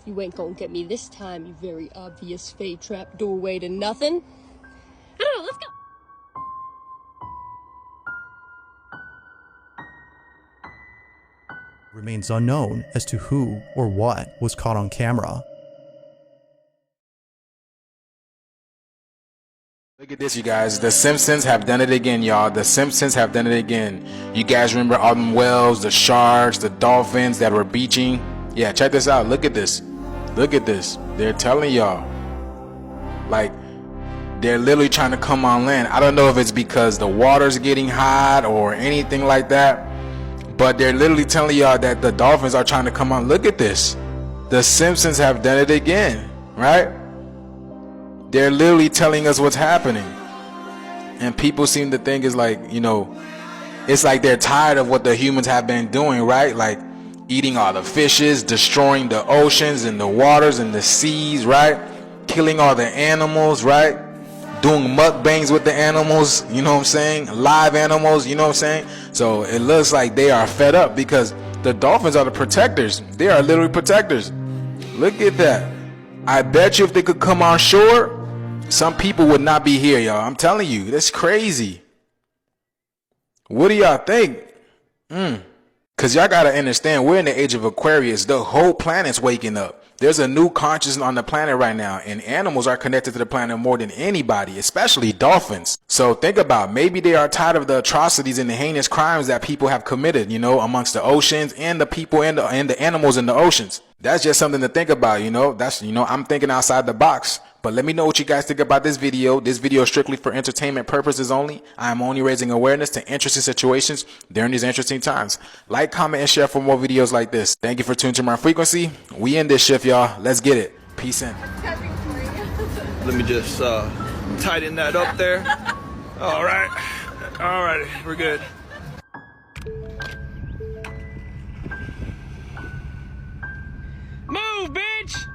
You ain't gonna get me this time, you very obvious fade trap doorway to nothing. I don't know, let's go. Remains unknown as to who or what was caught on camera. Look at this, you guys. The Simpsons have done it again, y'all. The Simpsons have done it again. You guys remember all them whales, the sharks, the dolphins that were beaching? Yeah, check this out. Look at this. Look at this. They're telling y'all. Like, they're literally trying to come on land. I don't know if it's because the water's getting hot or anything like that, but they're literally telling y'all that the dolphins are trying to come on. Look at this. The Simpsons have done it again, right? They're literally telling us what's happening. And people seem to think it's like, you know, it's like they're tired of what the humans have been doing, right? Like eating all the fishes, destroying the oceans and the waters and the seas, right? Killing all the animals, right? Doing mukbangs with the animals, you know what I'm saying? Live animals, you know what I'm saying? So it looks like they are fed up because the dolphins are the protectors. They are literally protectors. Look at that. I bet you if they could come on shore, some people would not be here, y'all. I'm telling you, that's crazy. What do y'all think? Because y'all got to understand, we're in the age of Aquarius. The whole planet's waking up. There's a new consciousness on the planet right now, and animals are connected to the planet more than anybody, especially dolphins. So think about, maybe they are tired of the atrocities and the heinous crimes that people have committed, you know, amongst the oceans and the people and the animals in the oceans. That's just something to think about, you know. That's, you know, I'm thinking outside the box. But let me know what you guys think about this video. This video is strictly for entertainment purposes only. I am only raising awareness to interesting situations during these interesting times. Like, comment, and share for more videos like this. Thank you for tuning to my frequency. We in this shift, y'all. Let's get it. Peace in. Let me just tighten that up there. All right. All right. We're good. Move, bitch!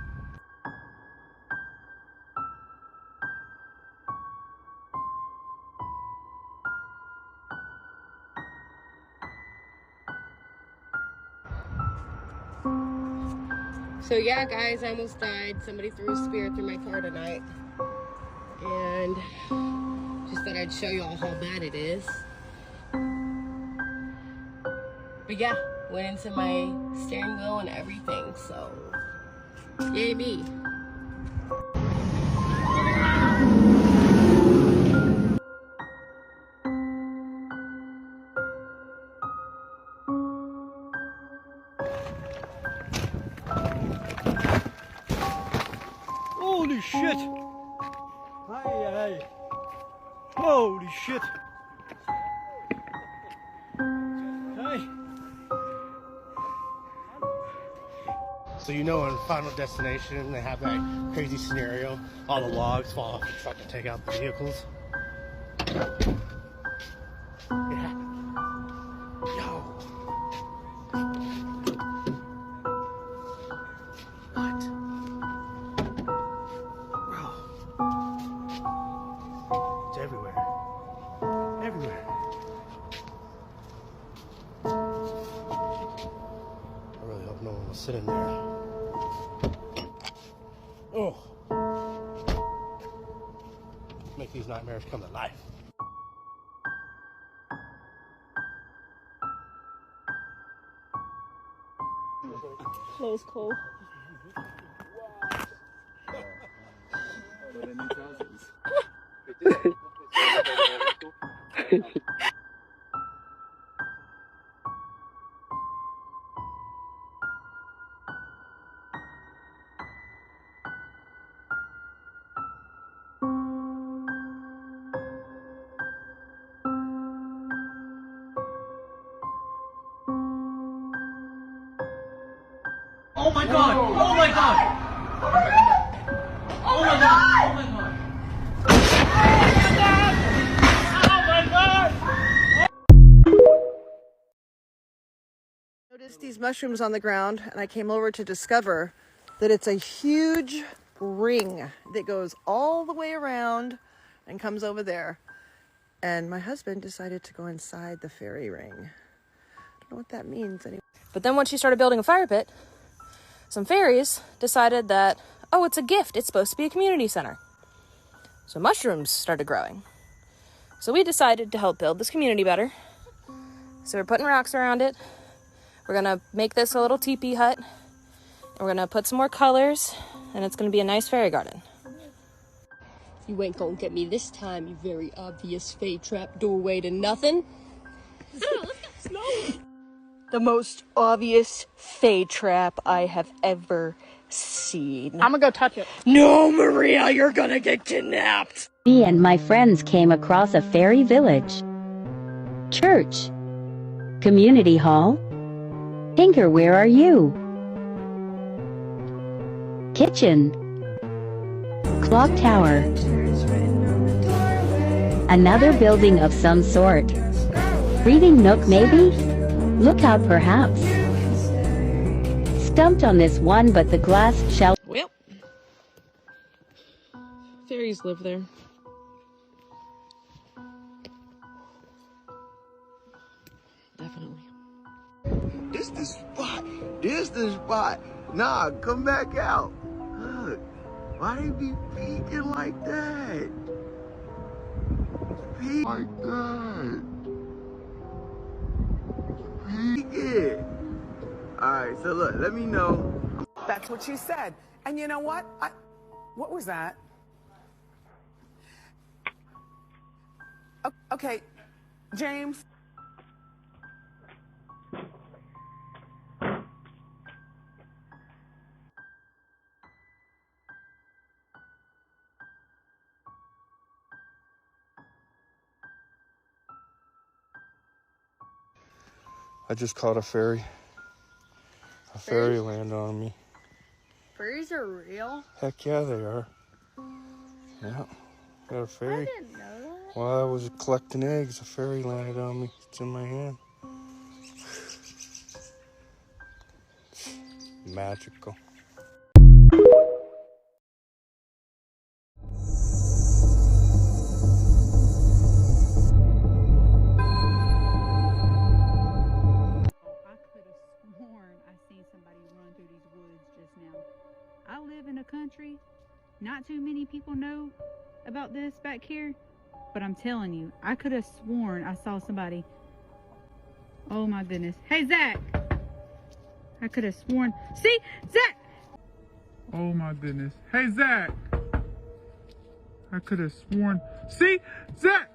So yeah, guys, I almost died. Somebody threw a spear through my car tonight. And just thought I'd show you all how bad it is. But yeah, went into my steering wheel and everything, so yay me. Holy shit! Aye. Holy shit! Hey! So you know in Final Destination they have that crazy scenario, all the logs fall off the truck and take out the vehicles. It happened. Yo! What? Bro. It's everywhere. Everywhere. I really hope no one was sitting there. Oh. Make these nightmares come to life. Close call. Oh my god! Oh my god! Oh my god! Oh my god! Oh my god! Noticed these mushrooms on the ground, and I came over to discover that it's a huge ring that goes all the way around and comes over there. And my husband decided to go inside the fairy ring. I don't know what that means anyway. But then once she started building a fire pit, some fairies decided that, oh, it's a gift. It's supposed to be a community center. So mushrooms started growing. So we decided to help build this community better. So we're putting rocks around it. We're going to make this a little teepee hut. And we're going to put some more colors. And it's going to be a nice fairy garden. You ain't gonna get me this time, you very obvious fade trap doorway to nothing. The most obvious fade trap I have ever seen. I'm gonna go touch it. No, Maria, you're gonna get kidnapped. Me and my friends came across a fairy village, church, community hall. Tinker, where are you? Kitchen, clock tower, another building of some sort. Reading nook maybe? Lookout perhaps. Stumped on this one, but the glass shell. Well, fairies live there. Definitely. This the spot. This the spot. Nah, come back out. Look, why they be peeking like that? Peek like that. Peek it. Alright, so look, let me know. That's what she said. And you know what? What was that? Okay, James. I just caught a fairy. A fairy landed on me. Fairies are real? Heck yeah, they are. Yeah, got a fairy. I didn't know that. While I was collecting eggs, a fairy landed on me. It's in my hand. Magical. I live in a country, not too many people know about this back here, but I'm telling you, I could have sworn I saw somebody. Oh my goodness. Hey, Zach! I could have sworn. See? Zach! Oh my goodness. Hey, Zach! I could have sworn. See? Zach!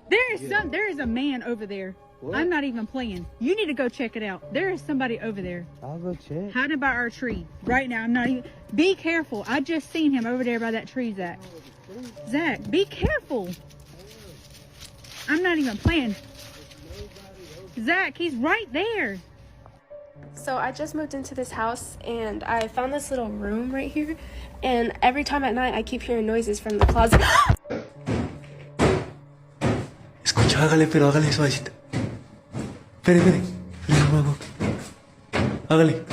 There is a man over there. What? I'm not even playing. You need to go check it out. There is somebody over there. I'll go check. Hiding by our tree right now. I'm not even. Be careful. I just seen him over there by that tree, Zach. Zach, be careful. I'm not even playing. Zach, he's right there. So I just moved into this house and I found this little room right here. And every time at night I keep hearing noises from the closet. Escucha, hágale, pero hágale suavecito. Espere, hágale.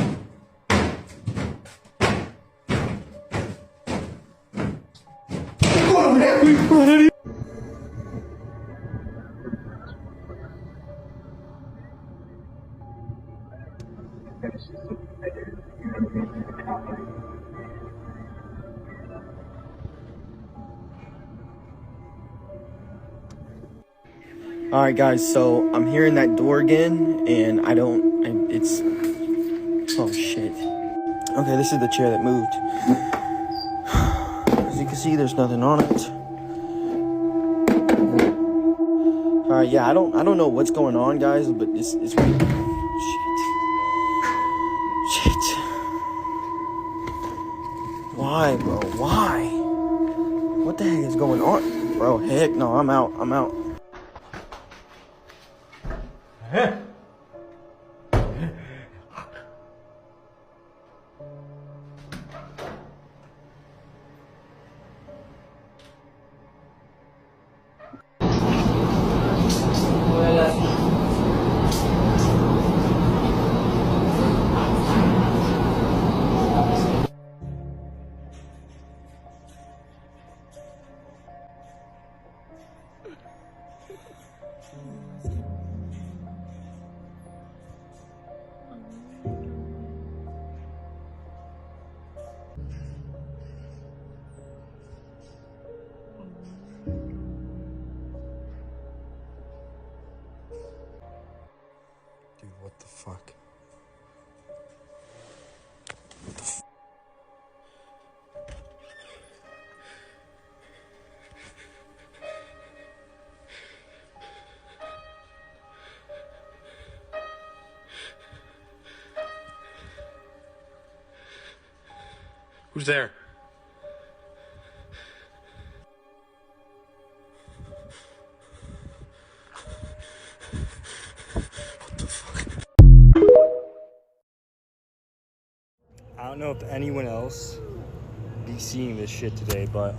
Alright guys, so I'm hearing that door again, and it's, oh shit. Okay, this is the chair that moved. As you can see, there's nothing on it. Alright, yeah, I don't know what's going on, guys, but it's weird. Shit. Why, bro? Why? What the heck is going on? Bro, heck no, I'm out. Who's there? I don't know if anyone else be seeing this shit today, but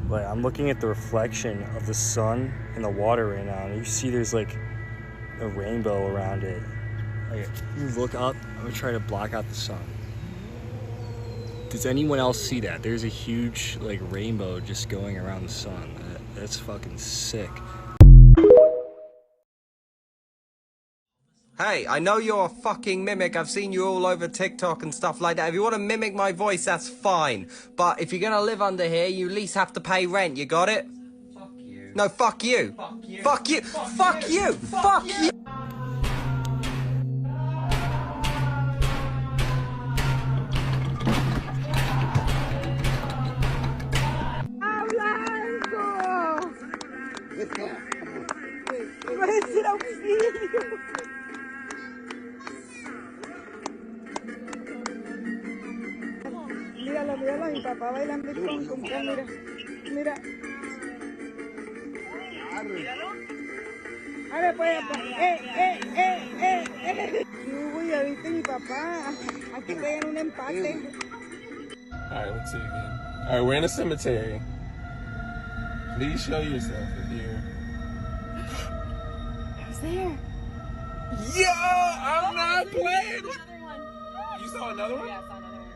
like I'm looking at the reflection of the sun in the water right now, and you see there's like a rainbow around it. Like, you look up, I'm gonna try to block out the sun. Does anyone else see that? There's a huge like rainbow just going around the sun. That's fucking sick. Hey, I know you're a fucking mimic. I've seen you all over TikTok and stuff like that. If you want to mimic my voice, that's fine. But if you're gonna live under here, you at least have to pay rent. You got it? Fuck you. No, fuck you. Fuck you. Fuck you. Fuck you. Fuck you. Míralo, míralo, mi papá bailando con mira, mira. A ver, pues, ya viste mi papá, aquí estoy en un empate. Alright, let's see again. Alright, we're in a cemetery. Please show yourself if you're... Who's there? Yo, I'm not playing. You saw another one? Yeah, I saw another one.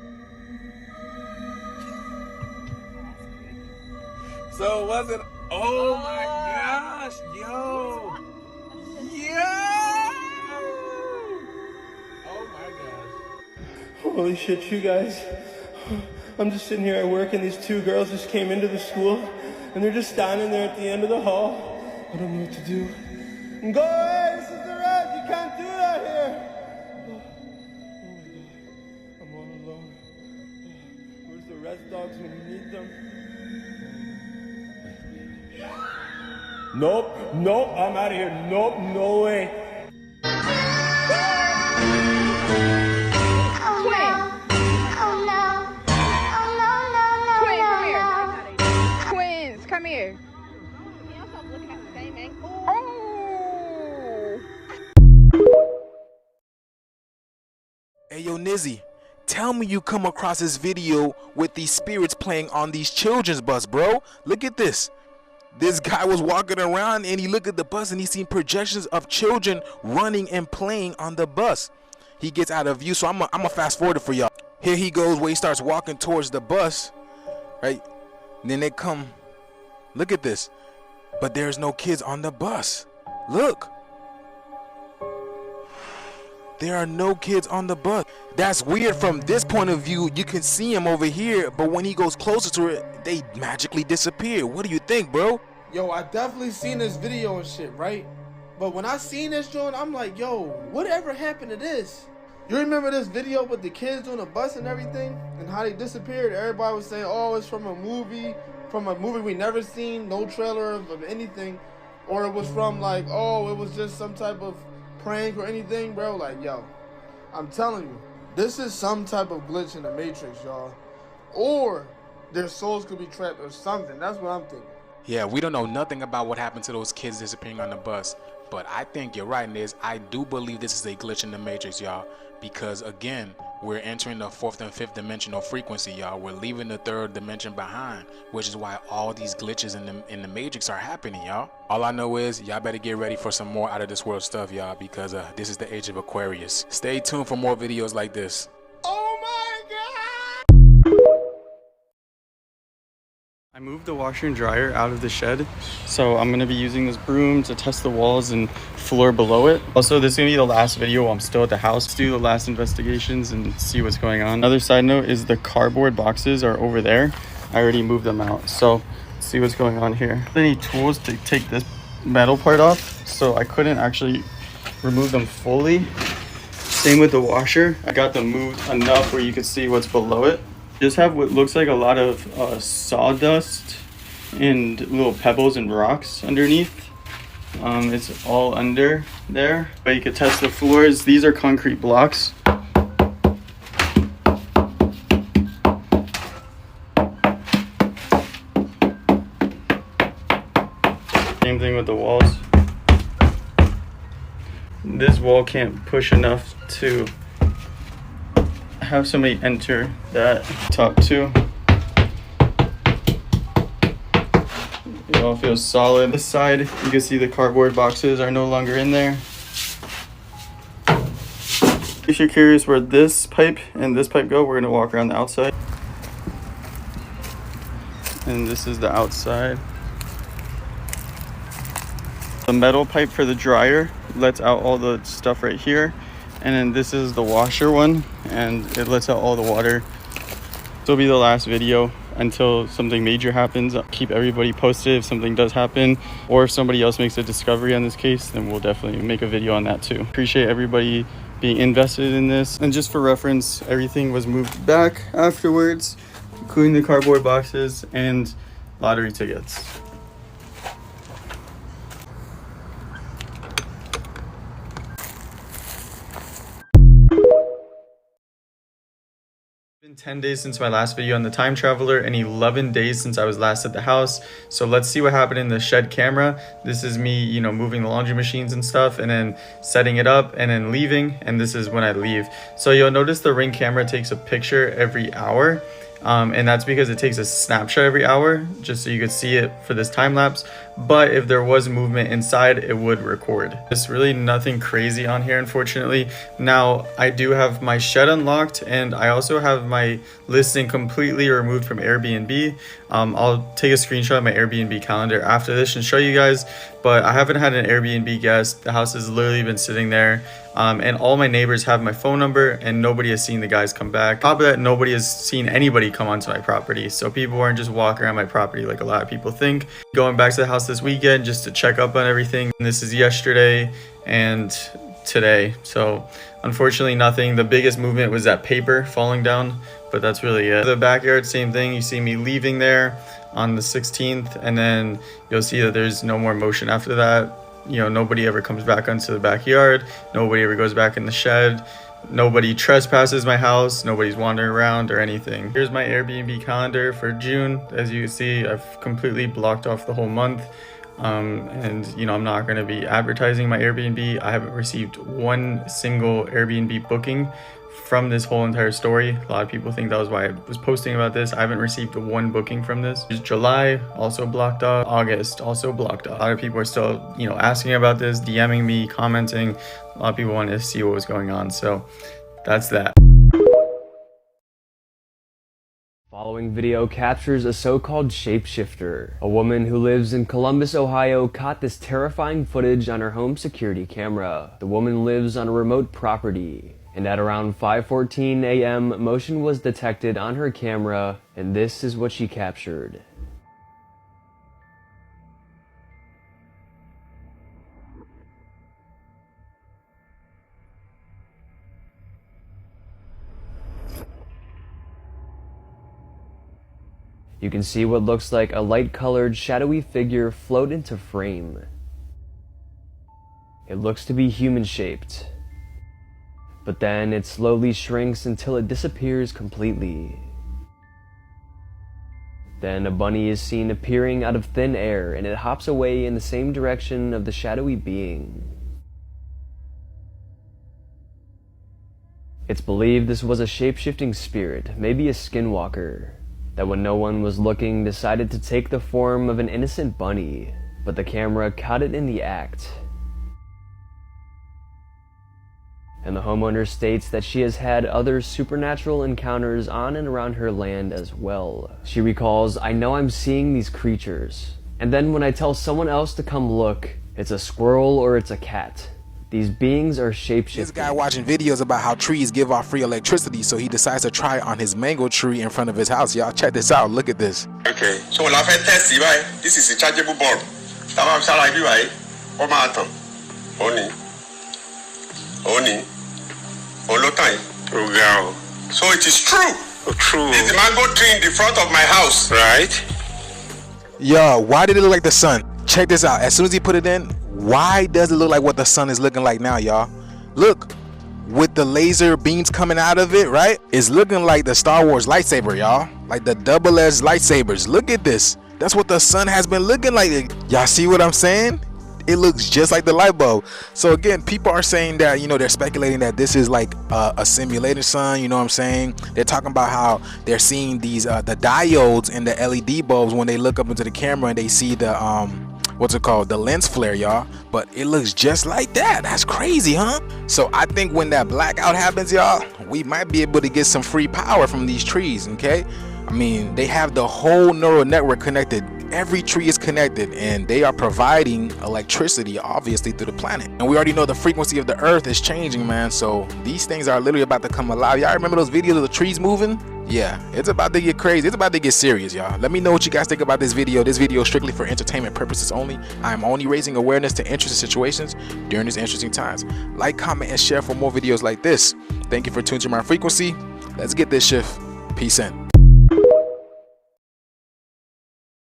So it wasn't. Oh my gosh, yo. Oh my gosh. Holy shit, you guys. I'm just sitting here at work and these two girls just came into the school and they're just standing there at the end of the hall. I don't know what to do. Go away, this is the res, you can't do that here. Oh my god, I'm all alone. Where's the res dogs when you need them? Nope, nope, I'm out of here. Nope, no way. Twins, come here. Oh! Hey yo, Nizzy, tell me you come across this video with these spirits playing on these children's bus, bro. Look at this. This guy was walking around and he looked at the bus and he seen projections of children running and playing on the bus. He gets out of view, so I'm gonna fast forward it for y'all. Here he goes where he starts walking towards the bus, right? And then they come, look at this. But there's no kids on the bus. Look. There are no kids on the bus. That's weird from this point of view. You can see them over here, but when he goes closer to it, they magically disappear. What do you think, bro? Yo, I definitely seen this video and shit, right? But when I seen this joint, I'm like, yo, whatever happened to this? You remember this video with the kids on the bus and everything? And how they disappeared? Everybody was saying, oh, it's from a movie we never seen, no trailer of anything. Or it was from like, oh, it was just some type of prank or anything, bro. Like, yo, I'm telling you, this is some type of glitch in the Matrix, y'all. Or their souls could be trapped or something. That's what I'm thinking. Yeah, we don't know nothing about what happened to those kids disappearing on the bus. But I think you're right, Niz. I do believe this is a glitch in the Matrix, y'all. Because again, we're entering the 4th and 5th dimensional frequency, y'all. We're leaving the 3rd dimension behind, which is why all these glitches in the Matrix are happening, y'all. All I know is y'all better get ready for some more out of this world stuff, y'all, because this is the age of Aquarius. Stay tuned for more videos like this. I moved the washer and dryer out of the shed, so I'm gonna be using this broom to test the walls and floor below it. Also, this is gonna be the last video while I'm still at the house. Let's do the last investigations and see what's going on. Another side note is the cardboard boxes are over there. I already moved them out, so let's see what's going on here. I need tools to take this metal part off, so I couldn't actually remove them fully. Same with the washer. I got them moved enough where you can see what's below it. Just have what looks like a lot of sawdust and little pebbles and rocks underneath. It's all under there, but you can test the floors. These are concrete blocks. Same thing with the walls. This wall can't push enough to have somebody enter that top two. It all feels solid. This side, you can see the cardboard boxes are no longer in there. If you're curious where this pipe and this pipe go, we're gonna walk around the outside. And this is the outside. The metal pipe for the dryer lets out all the stuff right here. And then this is the washer one, and it lets out all the water. This will be the last video until something major happens. I'll keep everybody posted if something does happen, or if somebody else makes a discovery on this case, then we'll definitely make a video on that too. Appreciate everybody being invested in this. And just for reference, everything was moved back afterwards, including the cardboard boxes and lottery tickets. It's been 10 days since my last video on the time traveler and 11 days since I was last at the house. So let's see what happened in the shed camera. This is me, you know, moving the laundry machines and stuff, and then setting it up and then leaving. And this is when I leave. So you'll notice the Ring camera takes a picture every hour. And that's because it takes a snapshot every hour, just so you could see it for this time lapse. But if there was movement inside, it would record. There's really nothing crazy on here, unfortunately. Now, I do have my shed unlocked, and I also have my listing completely removed from Airbnb. I'll take a screenshot of my Airbnb calendar after this and show you guys, but I haven't had an Airbnb guest. The house has literally been sitting there. And all my neighbors have my phone number, and nobody has seen the guys come back. On top of that, nobody has seen anybody come onto my property. So people aren't just walking around my property like a lot of people think. Going back to the house this weekend just to check up on everything. And this is yesterday and today. So unfortunately nothing. The biggest movement was that paper falling down, but that's really it. The backyard, same thing. You see me leaving there on the 16th, and then you'll see that there's no more motion after that. You know, nobody ever comes back onto the backyard. Nobody ever goes back in the shed. Nobody trespasses my house. Nobody's wandering around or anything. Here's my Airbnb calendar for June. As you can see, I've completely blocked off the whole month. And you know, I'm not going to be advertising my Airbnb. I haven't received one single Airbnb booking from this whole entire story. A lot of people think that was why I was posting about this. I haven't received one booking from this. July also blocked off. August also blocked off. A lot of people are still, you know, asking about this, DMing me, commenting. A lot of people wanted to see what was going on. So that's that. Following video captures a so-called shapeshifter. A woman who lives in Columbus, Ohio caught this terrifying footage on her home security camera. The woman lives on a remote property, and at around 5:14 a.m. motion was detected on her camera, and this is what she captured. You can see what looks like a light-colored, shadowy figure float into frame. It looks to be human-shaped, but then it slowly shrinks until it disappears completely. Then a bunny is seen appearing out of thin air, and it hops away in the same direction of the shadowy being. It's believed this was a shape-shifting spirit, maybe a skinwalker, that when no one was looking decided to take the form of an innocent bunny, but the camera caught it in the act. And the homeowner states that she has had other supernatural encounters on and around her land as well. She recalls, "I know I'm seeing these creatures, and then when I tell someone else to come look, it's a squirrel or it's a cat. These beings are shapeshifting." This guy watching videos about how trees give off free electricity, so he decides to try it on his mango tree in front of his house. Y'all check this out. Look at this. Okay, so when I test it, right? This is a chargeable bulb. Right? So it is true. True. There's a mango tree in the front of my house. Right. Yo, why did it look like the sun? Check this out. As soon as he put it in, why does it look like what the sun is looking like now, y'all? Look. with the laser beams coming out of it, right? It's looking like the Star Wars lightsaber, y'all. Like the double-edged lightsabers. Look at this. That's what the sun has been looking like. Y'all see what I'm saying? It looks just like the light bulb. So again, people are saying that, you know, they're speculating that this is like a simulated sun, you know what I'm saying? They're talking about how they're seeing these the diodes in the LED bulbs when they look up into the camera and they see the what's it called, the lens flare, y'all. But it looks just like that. That's crazy, huh? So I think when that blackout happens, y'all, we might be able to get some free power from these trees. Okay, I mean, they have the whole neural network connected. Every tree is connected and they are providing electricity, obviously, through the planet. And we already know the frequency of the earth is changing, man. So these things are literally about to come alive. Y'all remember those videos of the trees moving? Yeah, it's about to get crazy. It's about to get serious, y'all. Let me know what you guys think about this video. This video is strictly for entertainment purposes only. I'm only raising awareness to interesting situations during these interesting times. Like, comment, and share for more videos like this. Thank you for tuning to my frequency. Let's get this shift. Peace in.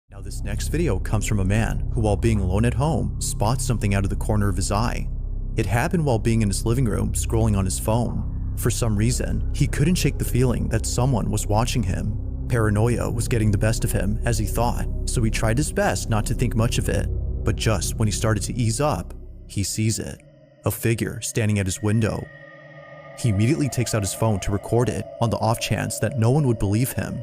Now this next video comes from a man who, while being alone at home, spots something out of the corner of his eye. It happened while being in his living room scrolling on his phone. For some reason, he couldn't shake the feeling that someone was watching him. Paranoia was getting the best of him, as he thought, so he tried his best not to think much of it. But just when he started to ease up, he sees it. A figure standing at his window. He immediately takes out his phone to record it on the off chance that no one would believe him.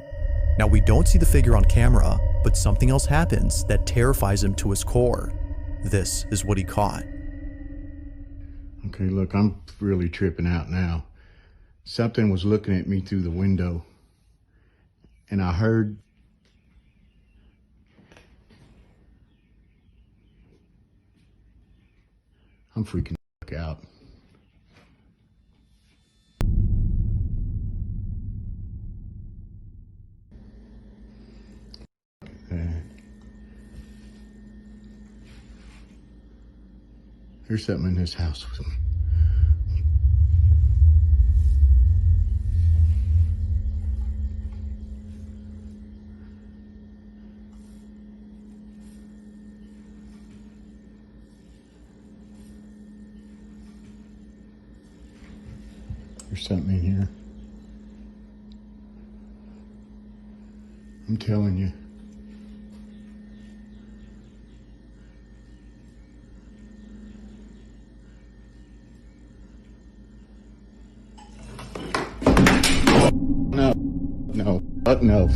Now we don't see the figure on camera, but something else happens that terrifies him to his core. This is what he caught. Okay, look, I'm really tripping out now. Something was looking at me through the window, and I heard I'm freaking the fuck out. There's something in this house with me. There's something in here. I'm telling you. No.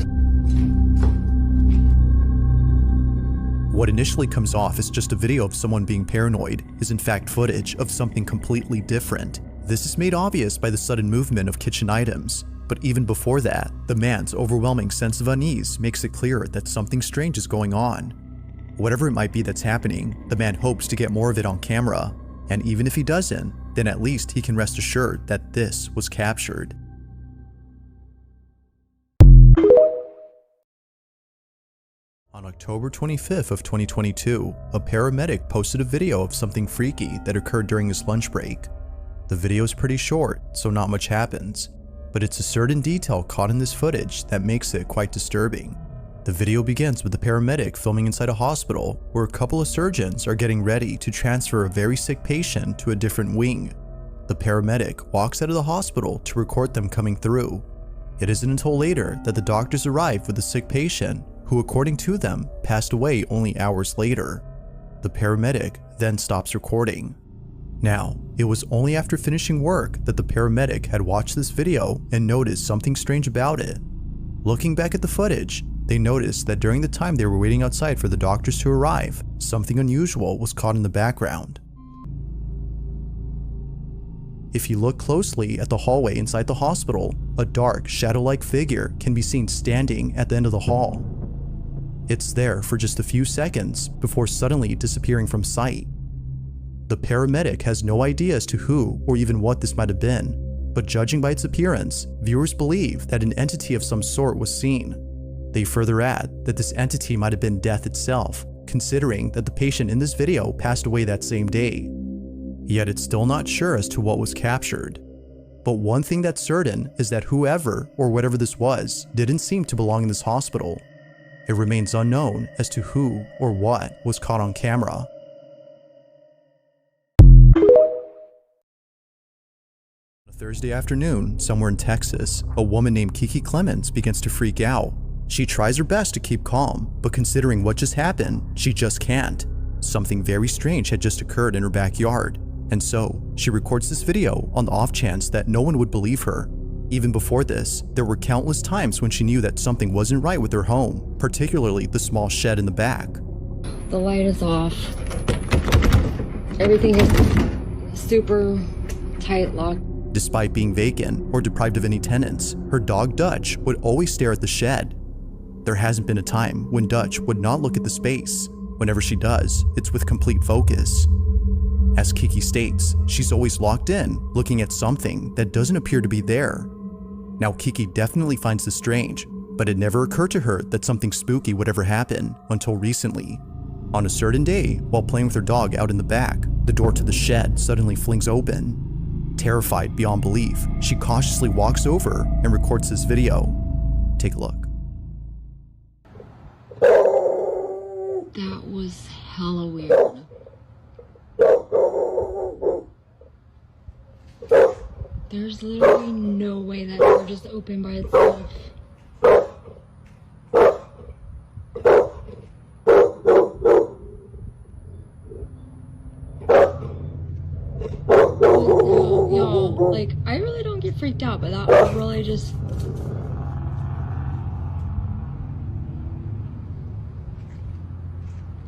What initially comes off as just a video of someone being paranoid is in fact footage of something completely different. This is made obvious by the sudden movement of kitchen items. But even before that, the man's overwhelming sense of unease makes it clear that something strange is going on. Whatever it might be that's happening, the man hopes to get more of it on camera. And even if he doesn't, then at least he can rest assured that this was captured. On October 25th of 2022, a paramedic posted a video of something freaky that occurred during his lunch break. The video is pretty short, so not much happens, but it's a certain detail caught in this footage that makes it quite disturbing. The video begins with the paramedic filming inside a hospital where a couple of surgeons are getting ready to transfer a very sick patient to a different wing. The paramedic walks out of the hospital to record them coming through. It isn't until later that the doctors arrive with the sick patient, who according to them passed away only hours later. The paramedic then stops recording. Now, it was only after finishing work that the paramedic had watched this video and noticed something strange about it. Looking back at the footage, they noticed that during the time they were waiting outside for the doctors to arrive, something unusual was caught in the background. If you look closely at the hallway inside the hospital, a dark, shadow-like figure can be seen standing at the end of the hall. It's there for just a few seconds before suddenly disappearing from sight. The paramedic has no idea as to who or even what this might have been, but judging by its appearance, viewers believe that an entity of some sort was seen. They further add that this entity might have been death itself, considering that the patient in this video passed away that same day. Yet it's still not sure as to what was captured. But one thing that's certain is that whoever or whatever this was didn't seem to belong in this hospital. It remains unknown as to who or what was caught on camera. Thursday afternoon, somewhere in Texas, a woman named Kiki Clemens begins to freak out. She tries her best to keep calm, but considering what just happened, she just can't. Something very strange had just occurred in her backyard, and so she records this video on the off chance that no one would believe her. Even before this, there were countless times when she knew that something wasn't right with her home, particularly the small shed in the back. The light is off. Everything is super tight locked. Despite being vacant or deprived of any tenants, her dog Dutch would always stare at the shed. There hasn't been a time when Dutch would not look at the space. Whenever she does, it's with complete focus. As Kiki states, she's always locked in, looking at something that doesn't appear to be there. Now, Kiki definitely finds this strange, but it never occurred to her that something spooky would ever happen until recently. On a certain day, while playing with her dog out in the back, the door to the shed suddenly flings open. Terrified beyond belief, she cautiously walks over and records this video. Take a look. That was hella weird. There's literally no way that door just opened by itself. Y'all, like, I really don't get freaked out, but that was really just...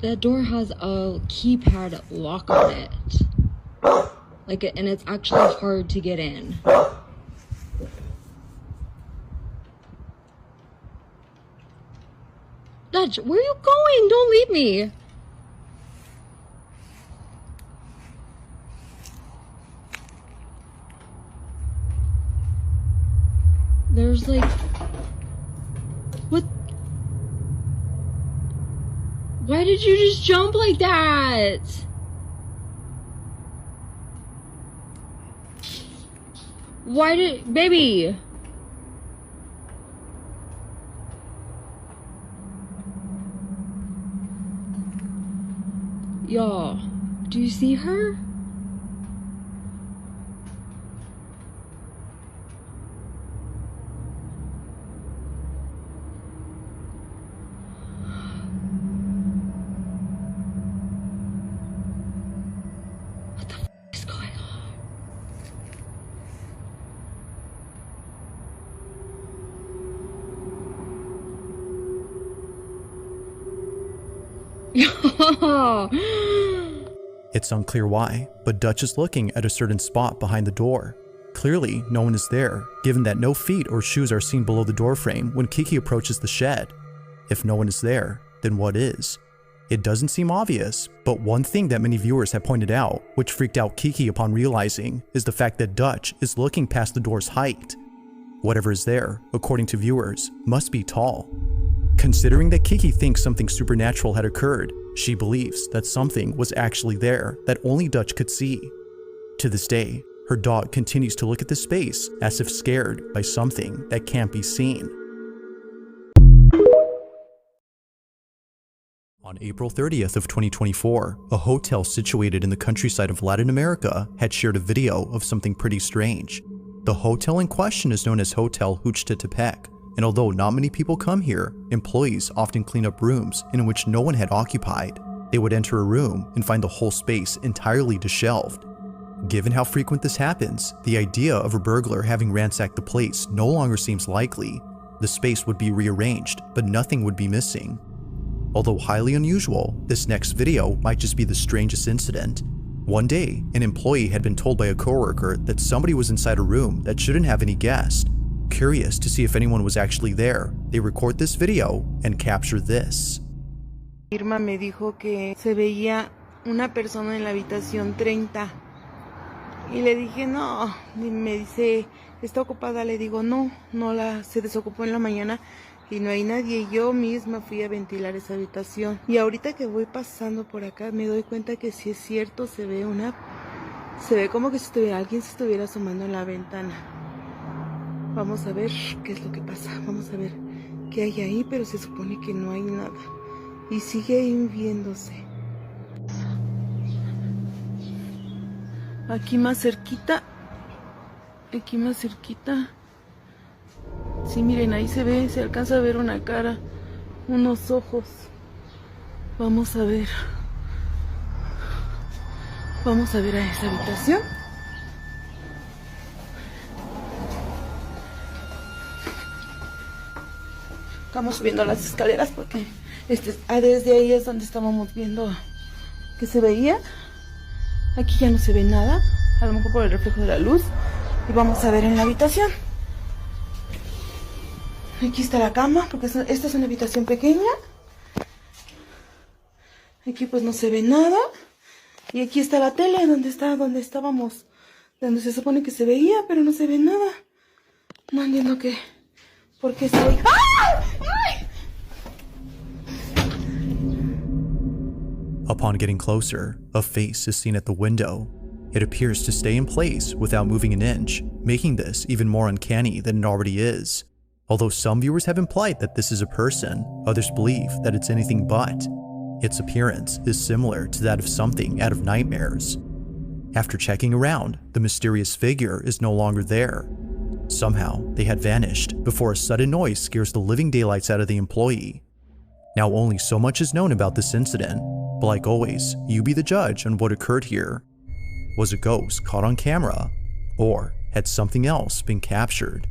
That door has a keypad lock on it. Like, and it's actually hard to get in. Dutch, where are you going? Don't leave me. There's like... What? Why did you just jump like that? Why did... Baby! Y'all, do you see her? What the f is going on? It's unclear why, but Dutch is looking at a certain spot behind the door. Clearly, no one is there, given that no feet or shoes are seen below the doorframe when Kiki approaches the shed. If no one is there, then what is? It doesn't seem obvious, but one thing that many viewers have pointed out, which freaked out Kiki upon realizing, is the fact that Dutch is looking past the door's height. Whatever is there, according to viewers, must be tall. Considering that Kiki thinks something supernatural had occurred, she believes that something was actually there that only Dutch could see. To this day, her dog continues to look at the space as if scared by something that can't be seen. On April 30th of 2024, a hotel situated in the countryside of Latin America had shared a video of something pretty strange. The hotel in question is known as Hotel Huchtitepec, and although not many people come here, employees often clean up rooms in which no one had occupied. They would enter a room and find the whole space entirely disheveled. Given how frequent this happens, the idea of a burglar having ransacked the place no longer seems likely. The space would be rearranged, but nothing would be missing. Although highly unusual, this next video might just be the strangest incident. One day, an employee had been told by a coworker that somebody was inside a room that shouldn't have any guests. Curious to see if anyone was actually there, they record this video and capture this. Irma me dijo que se veía una persona en la habitación 30 y le dije no, y me dice está ocupada, le digo no, se desocupó en la mañana y no hay nadie, yo misma fui a ventilar esa habitación y ahorita que voy pasando por acá me doy cuenta que sí es cierto, se ve como que si alguien se estuviera asomando en la ventana. Vamos a ver qué es lo que pasa, vamos a ver qué hay ahí, pero se supone que no hay nada. Y sigue viéndose. Aquí más cerquita. aquí más cerquita. Sí, miren, ahí se ve, se alcanza a ver una cara, unos ojos. Vamos a ver. Vamos a ver a esa habitación. Estamos subiendo las escaleras porque desde ahí es donde estábamos viendo que se veía. Aquí ya no se ve nada, a lo mejor por el reflejo de la luz. Y vamos a ver en la habitación. Aquí está la cama, porque esta es una habitación pequeña. Aquí pues no se ve nada. Y aquí está la tele, donde estábamos, donde se supone que se veía, pero no se ve nada. No entiendo por qué se ve. ¡Ay! ¡Ay! Upon getting closer, a face is seen at the window. It appears to stay in place without moving an inch, making this even more uncanny than it already is. Although some viewers have implied that this is a person, others believe that it's anything but. Its appearance is similar to that of something out of nightmares. After checking around, the mysterious figure is no longer there. Somehow, they had vanished before a sudden noise scares the living daylights out of the employee. Now only so much is known about this incident, but like always, you be the judge on what occurred here. Was a ghost caught on camera? Or had something else been captured?